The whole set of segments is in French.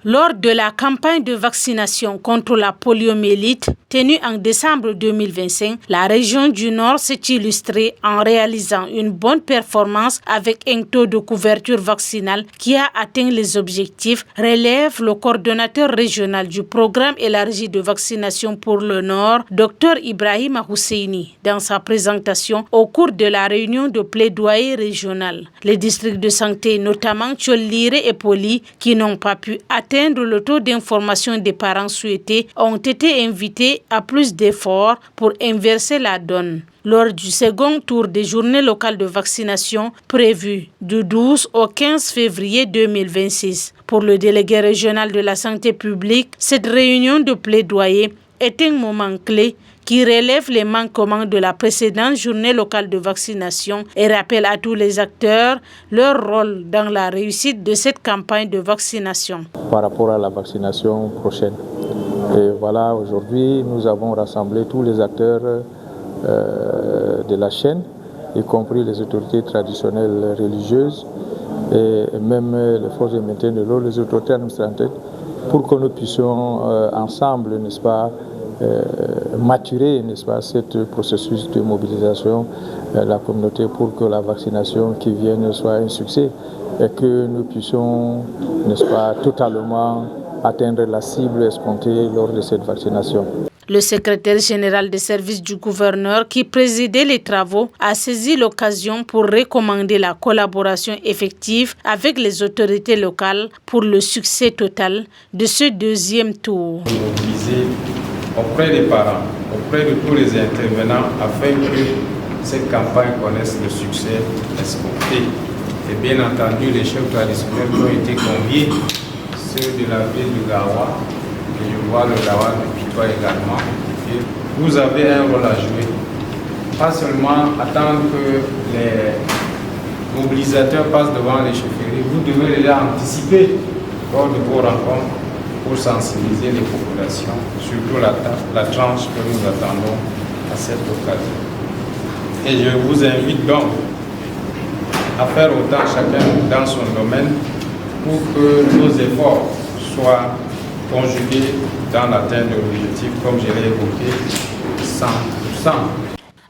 Lors de la campagne de vaccination contre la poliomyélite tenue en décembre 2025, la région du Nord s'est illustrée en réalisant une bonne performance avec un taux de couverture vaccinale qui a atteint les objectifs, relève le coordonnateur régional du programme élargi de vaccination pour le Nord, Dr Ibrahima Husseini, dans sa présentation au cours de la réunion de plaidoyer régional. Les districts de santé, notamment Tchollire et Poli, qui n'ont pas pu atteindre le taux d'information des parents souhaités, ont été invités à plus d'efforts pour inverser la donne. Lors du second tour des journées locales de vaccination prévues du 12 au 15 février 2026. Pour le délégué régional de la santé publique, cette réunion de plaidoyer est un moment clé qui relève les manquements de la précédente journée locale de vaccination et rappelle à tous les acteurs leur rôle dans la réussite de cette campagne de vaccination. Par rapport à la vaccination prochaine. Et voilà, aujourd'hui, nous avons rassemblé tous les acteurs de la chaîne, y compris les autorités traditionnelles religieuses et même les forces de maintien de l'ordre, les autorités administratives, pour que nous puissions ensemble, n'est-ce pas, maturer, n'est-ce pas, ce processus de mobilisation de la communauté pour que la vaccination qui vienne soit un succès et que nous puissions, n'est-ce pas, totalement atteindre la cible escomptée lors de cette vaccination. Le secrétaire général des services du gouverneur qui présidait les travaux a saisi l'occasion pour recommander la collaboration effective avec les autorités locales pour le succès total de ce deuxième tour. Mobiliser auprès des parents, auprès de tous les intervenants afin que cette campagne connaisse le succès escompté. Et bien entendu, les chefs traditionnels qui ont été conviés, ceux de la ville de Gawa, et je vois le Gawa de Pitois également. Et vous avez un rôle à jouer. Pas seulement attendre que les mobilisateurs passent devant les chefferies, vous devez déjà anticiper lors de vos rencontres pour sensibiliser les populations, surtout la tranche que nous attendons à cette occasion. Et je vous invite donc à faire autant chacun dans son domaine pour que nos efforts soient conjugués dans l'atteinte de l'objectif, comme je l'ai évoqué, 100%.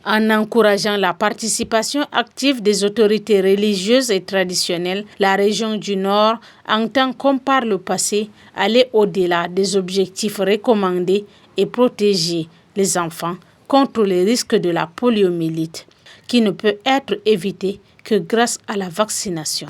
En encourageant la participation active des autorités religieuses et traditionnelles, la région du Nord entend, comme par le passé, aller au-delà des objectifs recommandés et protéger les enfants contre les risques de la poliomyélite, qui ne peut être évité que grâce à la vaccination.